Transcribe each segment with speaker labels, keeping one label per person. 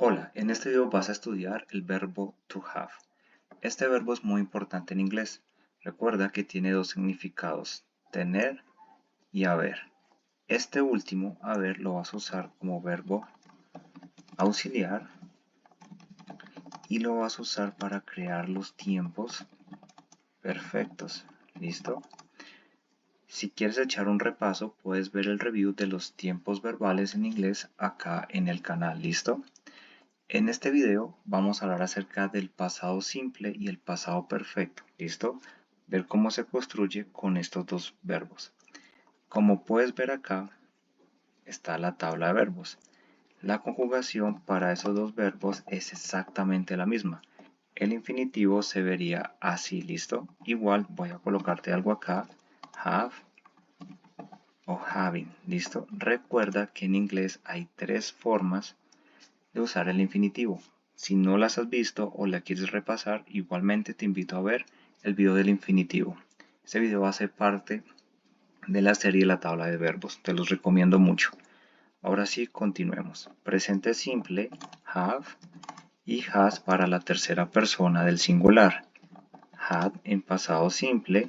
Speaker 1: Hola, en este video vas a estudiar el verbo to have. Este verbo es muy importante en inglés. Recuerda que tiene dos significados, tener y haber. Este último, haber, lo vas a usar como verbo auxiliar y lo vas a usar para crear los tiempos perfectos. ¿Listo? Si quieres echar un repaso, puedes ver el review de los tiempos verbales en inglés acá en el canal. ¿Listo? En este video vamos a hablar acerca del pasado simple y el pasado perfecto, ¿listo? Ver cómo se construye con estos dos verbos. Como puedes ver acá, está la tabla de verbos. La conjugación para esos dos verbos es exactamente la misma. El infinitivo se vería así, ¿listo? Igual voy a colocarte algo acá, have o having, ¿listo? Recuerda que en inglés hay tres formas de usar el infinitivo. Si no las has visto o la quieres repasar, igualmente te invito a ver el video del infinitivo. Este video va a ser parte de la serie La tabla de verbos. Te los recomiendo mucho. Ahora sí, continuemos. Presente simple, have y has para la tercera persona del singular. Had en pasado simple,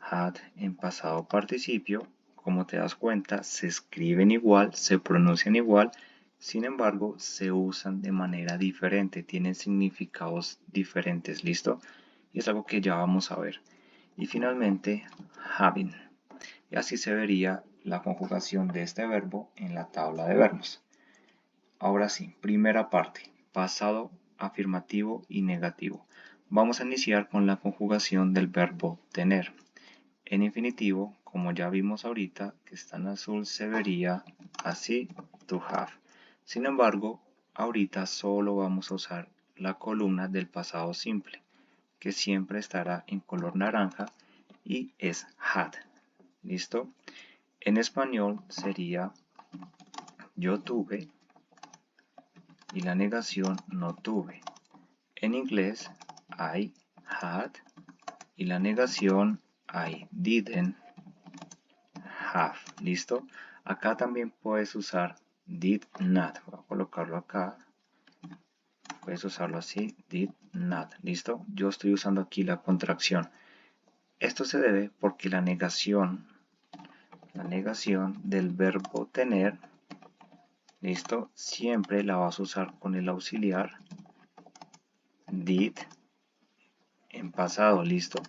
Speaker 1: had en pasado participio. Como te das cuenta, se escriben igual, se pronuncian igual, sin embargo, se usan de manera diferente, tienen significados diferentes, ¿listo? Y es algo que ya vamos a ver. Y finalmente, having. Y así se vería la conjugación de este verbo en la tabla de verbos. Ahora sí, primera parte, pasado, afirmativo y negativo. Vamos a iniciar con la conjugación del verbo tener. En infinitivo, como ya vimos ahorita, que está en azul, se vería así, to have. Sin embargo, ahorita solo vamos a usar la columna del pasado simple, que siempre estará en color naranja y es had. ¿Listo? En español sería yo tuve y la negación no tuve. En inglés, I had y la negación I didn't have. ¿Listo? Acá también puedes usar did not. Voy a colocarlo acá. Puedes usarlo así, did not. ¿Listo? Yo estoy usando aquí la contracción. Esto se debe porque la negación del verbo tener, ¿listo? Siempre la vas a usar con el auxiliar did en pasado, ¿listo?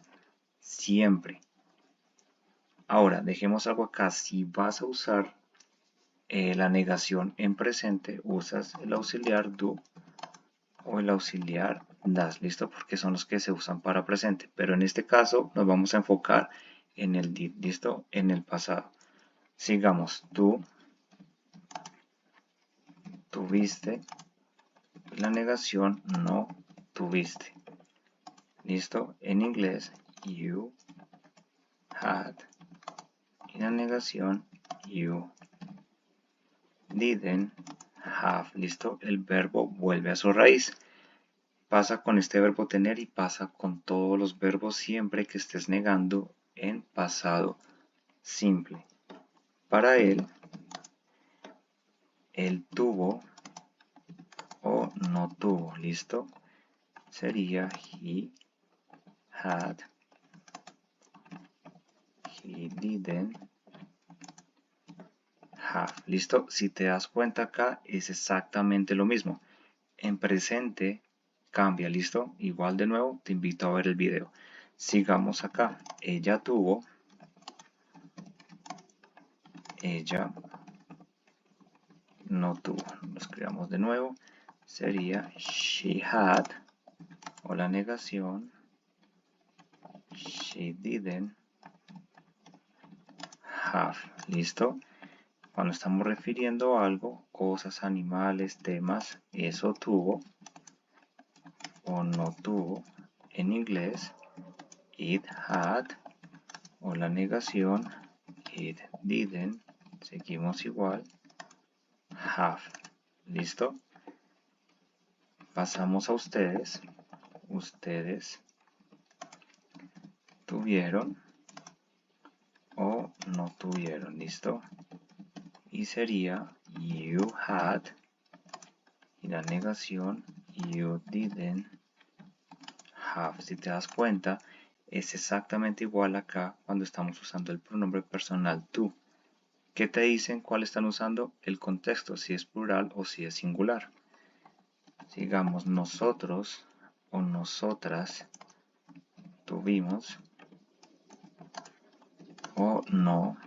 Speaker 1: Siempre. Ahora, dejemos algo acá. Si vas a usar la negación en presente, usas el auxiliar do o el auxiliar das, ¿listo? Porque son los que se usan para presente. Pero en este caso nos vamos a enfocar en el did, ¿listo? En el pasado. Sigamos, tú tuviste, la negación no tuviste. ¿Listo? En inglés, you had, y la negación, you didn't have. ¿Listo? El verbo vuelve a su raíz. Pasa con este verbo tener y pasa con todos los verbos siempre que estés negando en pasado simple. Para él tuvo o no tuvo. ¿Listo? Sería he had, he didn't have. ¿Listo? Si te das cuenta acá es exactamente lo mismo. En presente cambia, ¿listo? Igual de nuevo te invito a ver el video. Sigamos acá. Ella tuvo, ella no tuvo. Lo escribamos de nuevo. Sería she had o la negación she didn't have. ¿Listo? Cuando estamos refiriendo a algo, cosas, animales, temas, eso tuvo o no tuvo. En inglés, it had o la negación it didn't. Seguimos igual. Have. ¿Listo? Pasamos a ustedes. Ustedes tuvieron o no tuvieron. ¿Listo? Y sería you had y la negación you didn't have. Si te das cuenta, es exactamente igual acá cuando estamos usando el pronombre personal tú. ¿Qué te dicen? ¿Cuál están usando? El contexto, si es plural o si es singular. Sigamos, nosotros o nosotras tuvimos o no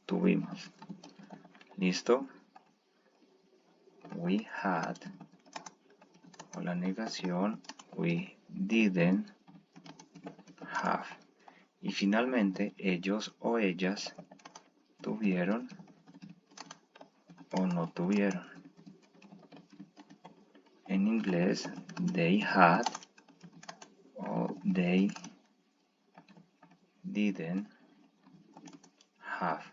Speaker 1: tuvimos. ¿Listo? We had o la negación we didn't have. Y finalmente, ellos o ellas tuvieron o no tuvieron. En inglés, they had o they didn't have.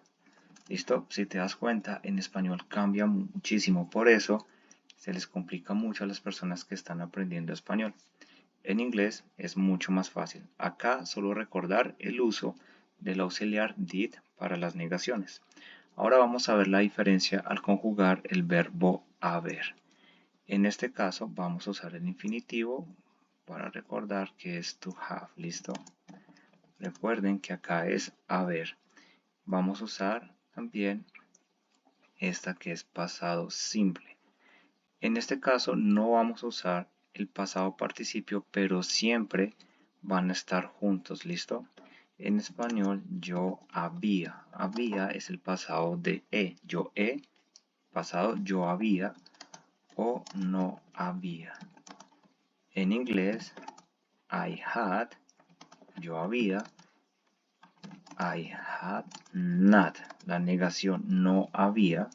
Speaker 1: ¿Listo? Si te das cuenta, en español cambia muchísimo. Por eso, se les complica mucho a las personas que están aprendiendo español. En inglés es mucho más fácil. Acá solo recordar el uso del auxiliar did para las negaciones. Ahora vamos a ver la diferencia al conjugar el verbo haber. En este caso vamos a usar el infinitivo para recordar que es to have. ¿Listo? Recuerden que acá es haber. Vamos a usar también esta que es pasado simple. En este caso no vamos a usar el pasado participio, pero siempre van a estar juntos, ¿listo? En español, yo había. Había es el pasado de he. Yo he, pasado yo había o no había. En inglés, I had, yo había. I had not, la negación no había.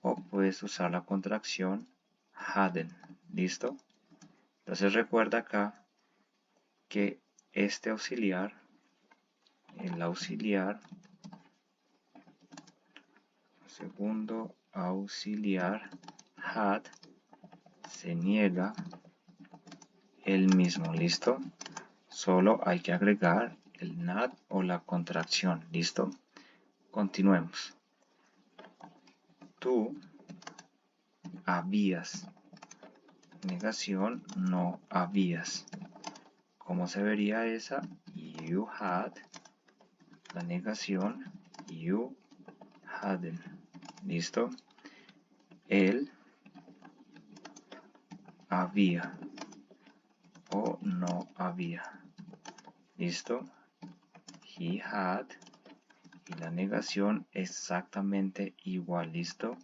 Speaker 1: O puedes usar la contracción hadn't. ¿Listo? Entonces recuerda acá que este auxiliar, el auxiliar, segundo auxiliar, had, se niega el mismo. ¿Listo? Solo hay que agregar el not o la contracción. ¿Listo? Continuemos. Tú habías. Negación, no habías. ¿Cómo se vería esa? You had. La negación, you hadn't. ¿Listo? Él había o no había. ¿Listo? He had. Y la negación exactamente igual. ¿Listo?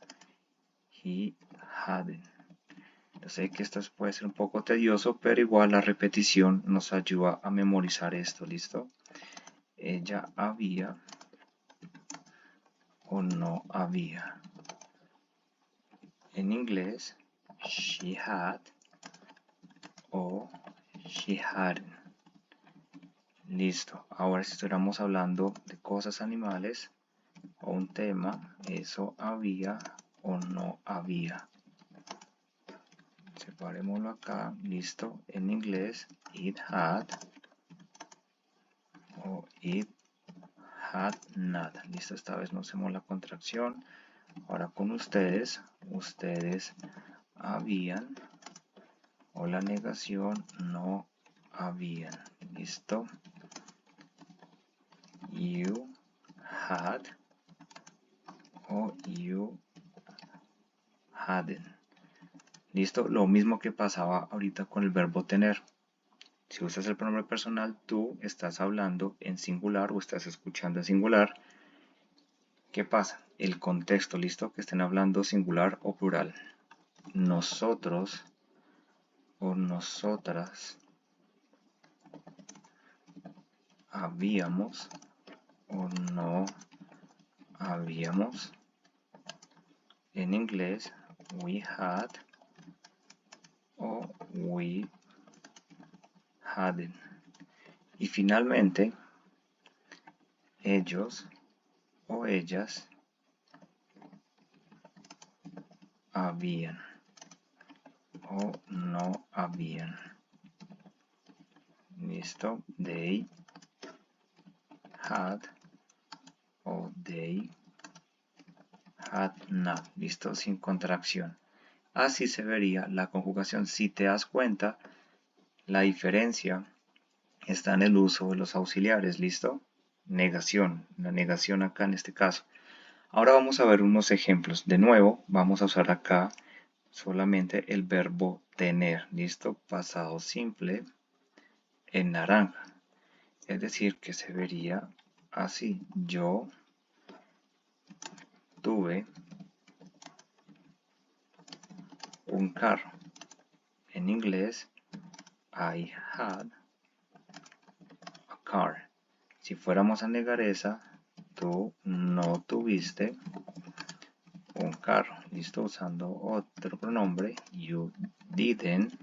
Speaker 1: He hadn't. Yo sé que esto puede ser un poco tedioso, pero igual la repetición nos ayuda a memorizar esto. ¿Listo? Ella había o no había. En inglés, she had o she hadn't. Listo. Ahora si estuviéramos hablando de cosas animales o un tema, eso había o no había. Separémoslo acá. Listo. En inglés, it had o it had not. Listo. Esta vez no hacemos la contracción. Ahora con ustedes, ustedes habían o la negación no habían. ¿Listo? You had o you hadn't. ¿Listo? Lo mismo que pasaba ahorita con el verbo tener. Si usas el pronombre personal, tú estás hablando en singular o estás escuchando en singular. ¿Qué pasa? El contexto, ¿listo? Que estén hablando singular o plural. Nosotros o nosotras habíamos o no habíamos. En inglés, we had o we hadn't. Y finalmente, ellos o ellas habían o no habían. ¿Listo? They had o they had not. ¿Listo? Sin contracción. Así se vería la conjugación. Si te das cuenta, la diferencia está en el uso de los auxiliares, ¿listo? Negación, la negación acá en este caso. Ahora vamos a ver unos ejemplos. De nuevo, vamos a usar acá solamente el verbo tener, ¿listo? Pasado simple en naranja. Es decir, que se vería así. Yo tuve un carro. En inglés, I had a car. Si fuéramos a negar esa, tú no tuviste un carro. ¿Listo? Usando otro pronombre, you didn't.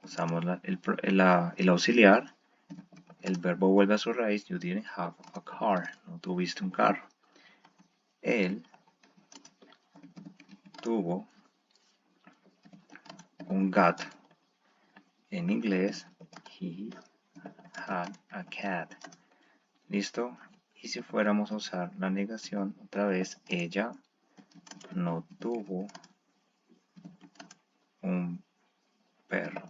Speaker 1: Usamos el auxiliar. El verbo vuelve a su raíz. You didn't have a car. No tuviste un carro. Él tuvo un gato. En inglés, he had a cat. ¿Listo? Y si fuéramos a usar la negación, otra vez, ella no tuvo un perro.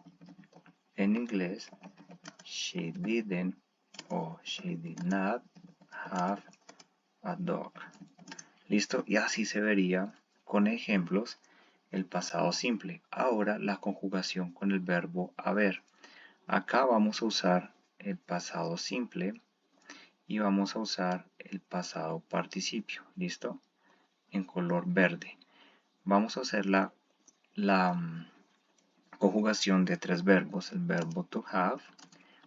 Speaker 1: En inglés, she didn't o she did not have a dog. ¿Listo? Y así se vería con ejemplos el pasado simple. Ahora la conjugación con el verbo haber. Acá vamos a usar el pasado simple y vamos a usar el pasado participio. ¿Listo? En color verde. Vamos a hacer la conjugación de tres verbos. El verbo to have,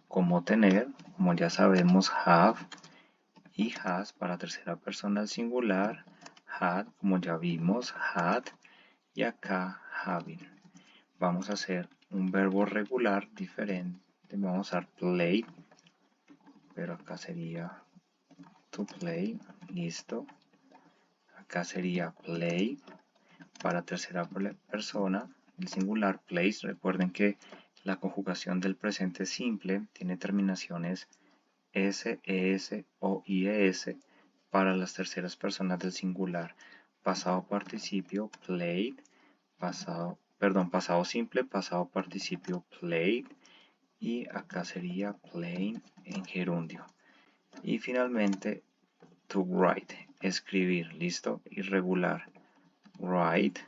Speaker 1: como tener, como ya sabemos, have y has para tercera persona al singular, had, como ya vimos, had, y acá having. Vamos a hacer un verbo regular diferente. Vamos a usar play, pero acá sería to play, listo. Acá sería play para tercera persona, el singular plays. Recuerden que la conjugación del presente simple tiene terminaciones s, es o ies para las terceras personas del singular. Pasado participio played, pasado simple, pasado participio played, y acá sería playing en gerundio. Y finalmente to write, escribir, listo, irregular, write,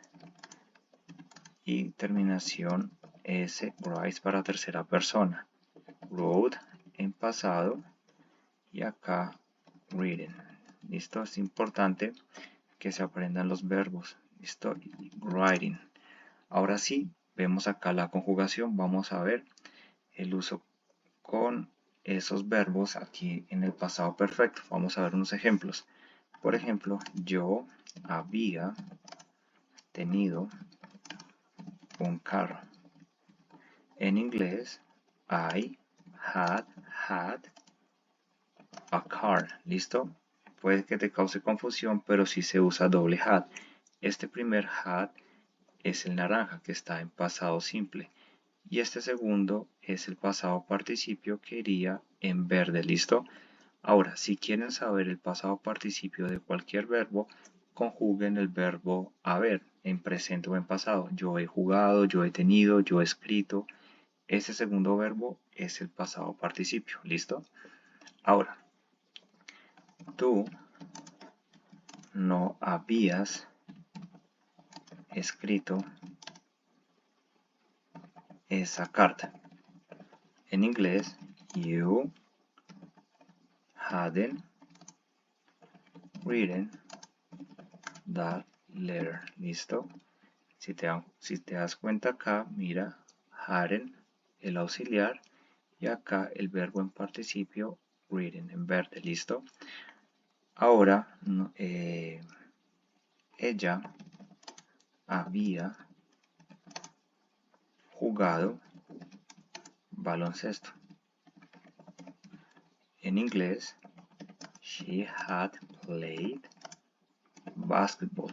Speaker 1: y terminación s, writes para tercera persona, wrote en pasado, y acá reading. Listo, es importante que se aprendan los verbos. Listo, y writing. Ahora sí, vemos acá la conjugación. Vamos a ver el uso con esos verbos aquí en el pasado perfecto. Vamos a ver unos ejemplos. Por ejemplo, yo había tenido un carro. En inglés, I had a car. ¿Listo? Puede que te cause confusión, pero sí se usa doble had. Este primer had es el naranja, que está en pasado simple. Y este segundo es el pasado participio, que iría en verde. ¿Listo? Ahora, si quieren saber el pasado participio de cualquier verbo, conjuguen el verbo haber en presente o en pasado. Yo he jugado, yo he tenido, yo he escrito. Este segundo verbo es el pasado participio. ¿Listo? Ahora, tú no habías escrito esa carta. En inglés, you hadn't written that letter. ¿Listo? Si te das cuenta acá, mira, hadn't, el auxiliar, y acá el verbo en participio, written, en verde. ¿Listo? Ahora, ella había jugado baloncesto. En inglés, she had played basketball.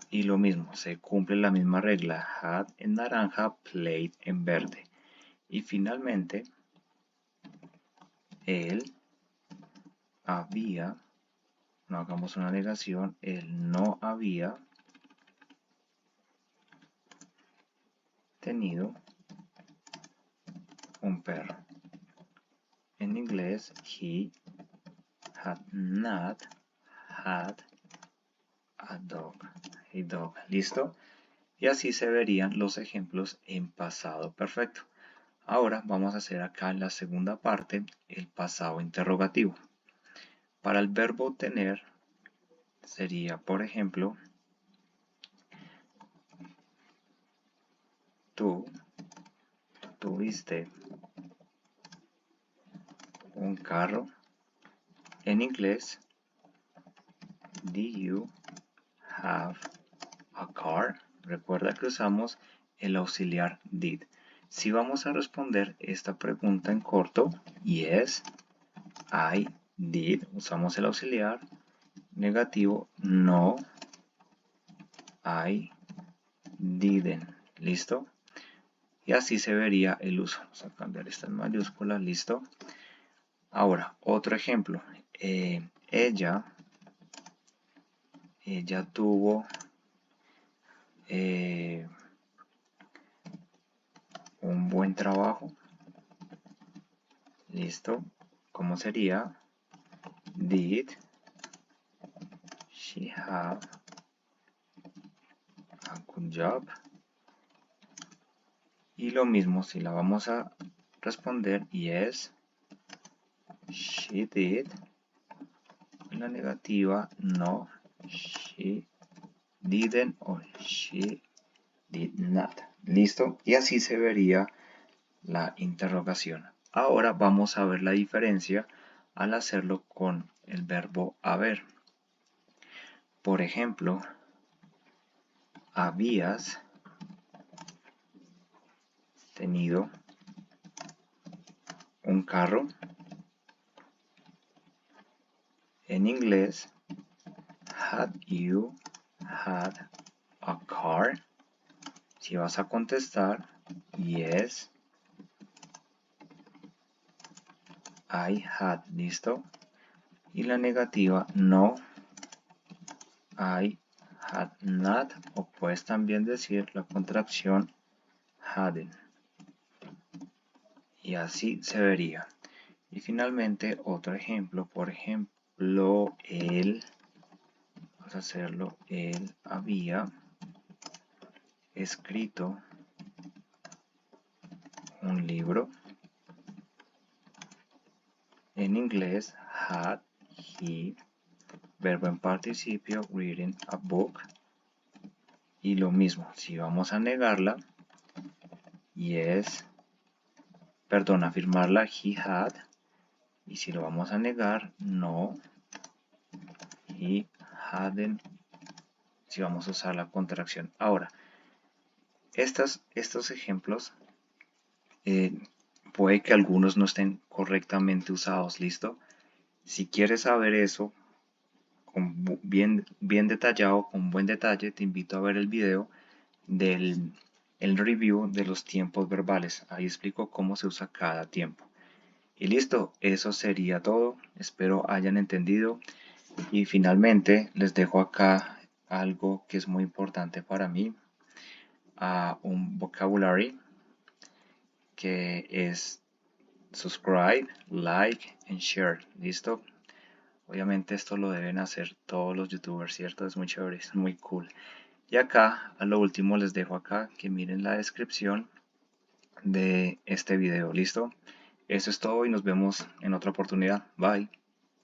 Speaker 1: Y lo mismo, se cumple la misma regla, had en naranja, played en verde. Y finalmente, él había, no hagamos una negación, él no había tenido un perro. En inglés, he had not had a dog. ¿Listo? Y así se verían los ejemplos en pasado perfecto. Ahora vamos a hacer acá en la segunda parte el pasado interrogativo. Para el verbo tener sería, por ejemplo, tú tuviste un carro. En inglés, did you have a car? Recuerda que usamos el auxiliar did. Si vamos a responder esta pregunta en corto, yes, I did, usamos el auxiliar. Negativo, no, I didn't. ¿Listo? Y así se vería el uso. Vamos a cambiar esta en mayúscula, ¿listo? Ahora, otro ejemplo. Ella tuvo un buen trabajo. ¿Listo? ¿Cómo sería? Did she have a good job? Y lo mismo, si la vamos a responder, yes, she did. En la negativa, no, she didn't o she did not. ¿Listo? Y así se vería la interrogación. Ahora vamos a ver la diferencia al hacerlo con el verbo haber. Por ejemplo, habías tenido un carro. En inglés, had you had a car? Si vas a contestar, yes, I had. ¿Listo? Y la negativa, no, I had not. O puedes también decir la contracción hadn't. Y así se vería. Y finalmente otro ejemplo, por ejemplo, vamos a hacerlo, él había escrito un libro. En inglés, had he, verbo en participio, reading a book. Y lo mismo, si vamos a negarla, yes, perdón, afirmarla, he had. Y si lo vamos a negar, no, he hadn't. Si vamos a usar la contracción. Ahora, estos ejemplos puede que algunos no estén correctamente usados, ¿listo? Si quieres saber eso bien detallado, con buen detalle, te invito a ver el video del review de los tiempos verbales. Ahí explico cómo se usa cada tiempo. Y listo, eso sería todo. Espero hayan entendido. Y finalmente les dejo acá algo que es muy importante para mí. Un vocabulary que es subscribe, like and share. ¿Listo? Obviamente esto lo deben hacer todos los youtubers, ¿cierto? Es muy chévere, es muy cool. Y acá, a lo último les dejo acá que miren la descripción de este video. ¿Listo? Eso es todo y nos vemos en otra oportunidad. Bye.